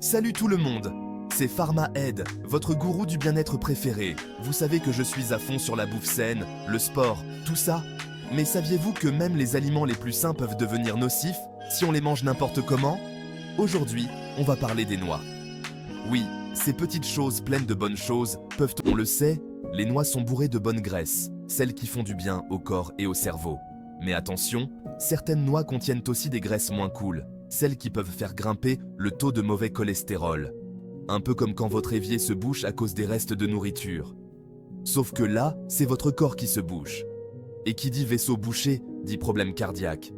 Salut tout le monde, c'est PharmaAid, votre gourou du bien-être préféré. Vous savez que je suis à fond sur la bouffe saine, le sport, tout ça. Mais saviez-vous que même les aliments les plus sains peuvent devenir nocifs si on les mange n'importe comment? Aujourd'hui, on va parler des noix. Oui, ces petites choses pleines de bonnes choses peuvent, on le sait, les noix sont bourrées de bonnes graisses, celles qui font du bien au corps et au cerveau. Mais attention, certaines noix contiennent aussi des graisses moins cool, celles qui peuvent faire grimper le taux de mauvais cholestérol. Un peu comme quand votre évier se bouche à cause des restes de nourriture. Sauf que là, c'est votre corps qui se bouche. Et qui dit vaisseau bouché, dit problème cardiaque.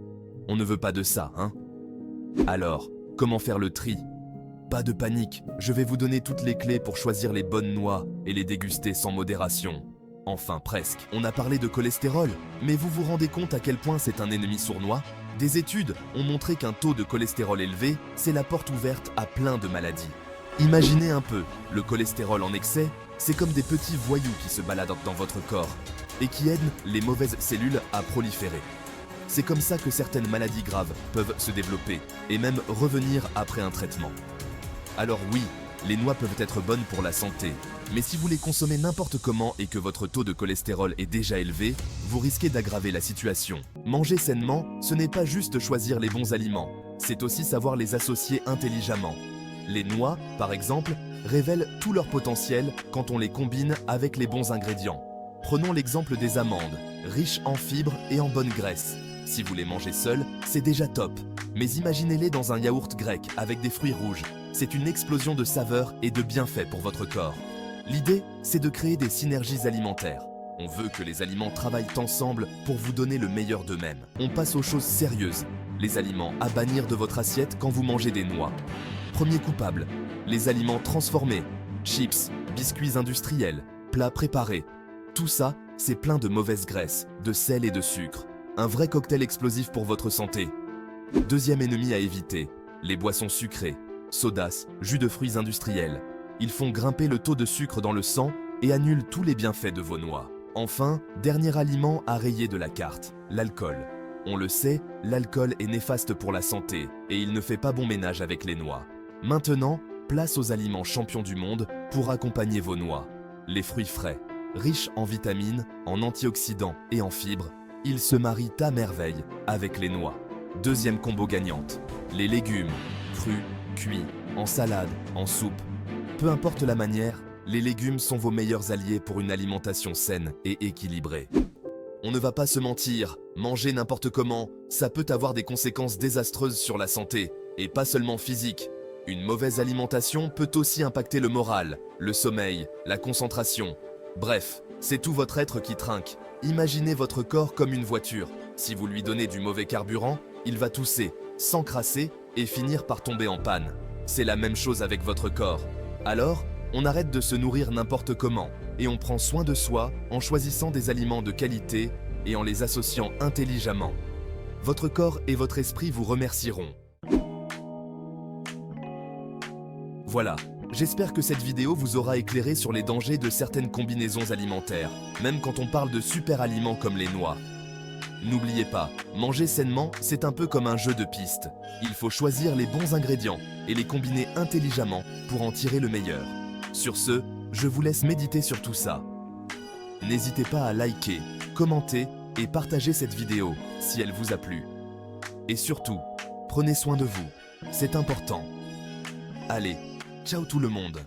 On ne veut pas de ça, hein? Alors, comment faire le tri? Pas de panique, je vais vous donner toutes les clés pour choisir les bonnes noix et les déguster sans modération. Enfin presque. On a parlé de cholestérol, mais vous vous rendez compte à quel point c'est un ennemi sournois? Des études ont montré qu'un taux de cholestérol élevé, c'est la porte ouverte à plein de maladies. Imaginez un peu, le cholestérol en excès, c'est comme des petits voyous qui se baladent dans votre corps et qui aident les mauvaises cellules à proliférer. C'est comme ça que certaines maladies graves peuvent se développer et même revenir après un traitement. Alors oui, les noix peuvent être bonnes pour la santé, mais si vous les consommez n'importe comment et que votre taux de cholestérol est déjà élevé, vous risquez d'aggraver la situation. Manger sainement, ce n'est pas juste choisir les bons aliments, c'est aussi savoir les associer intelligemment. Les noix, par exemple, révèlent tout leur potentiel quand on les combine avec les bons ingrédients. Prenons l'exemple des amandes, riches en fibres et en bonnes graisses. Si vous les mangez seules, c'est déjà top. Mais imaginez-les dans un yaourt grec avec des fruits rouges. C'est une explosion de saveurs et de bienfaits pour votre corps. L'idée, c'est de créer des synergies alimentaires. On veut que les aliments travaillent ensemble pour vous donner le meilleur d'eux-mêmes. On passe aux choses sérieuses. Les aliments à bannir de votre assiette quand vous mangez des noix. Premier coupable, les aliments transformés. Chips, biscuits industriels, plats préparés. Tout ça, c'est plein de mauvaises graisses, de sel et de sucre. Un vrai cocktail explosif pour votre santé. Deuxième ennemi à éviter, les boissons sucrées. Sodas, jus de fruits industriels. Ils font grimper le taux de sucre dans le sang et annulent tous les bienfaits de vos noix. Enfin, dernier aliment à rayer de la carte, l'alcool. On le sait, l'alcool est néfaste pour la santé et il ne fait pas bon ménage avec les noix. Maintenant, place aux aliments champions du monde pour accompagner vos noix. Les fruits frais, riches en vitamines, en antioxydants et en fibres, ils se marient à merveille avec les noix. Deuxième combo gagnante, les légumes, crus, cuits, en salade, en soupe. Peu importe la manière, les légumes sont vos meilleurs alliés pour une alimentation saine et équilibrée. On ne va pas se mentir, manger n'importe comment, ça peut avoir des conséquences désastreuses sur la santé, et pas seulement physique. Une mauvaise alimentation peut aussi impacter le moral, le sommeil, la concentration. Bref, c'est tout votre être qui trinque. Imaginez votre corps comme une voiture. Si vous lui donnez du mauvais carburant, il va tousser, s'encrasser et finir par tomber en panne. C'est la même chose avec votre corps. Alors, on arrête de se nourrir n'importe comment et on prend soin de soi en choisissant des aliments de qualité et en les associant intelligemment. Votre corps et votre esprit vous remercieront. Voilà, j'espère que cette vidéo vous aura éclairé sur les dangers de certaines combinaisons alimentaires, même quand on parle de super aliments comme les noix. N'oubliez pas, manger sainement, c'est un peu comme un jeu de piste. Il faut choisir les bons ingrédients et les combiner intelligemment pour en tirer le meilleur. Sur ce, je vous laisse méditer sur tout ça. N'hésitez pas à liker, commenter et partager cette vidéo si elle vous a plu. Et surtout, prenez soin de vous, c'est important. Allez, ciao tout le monde!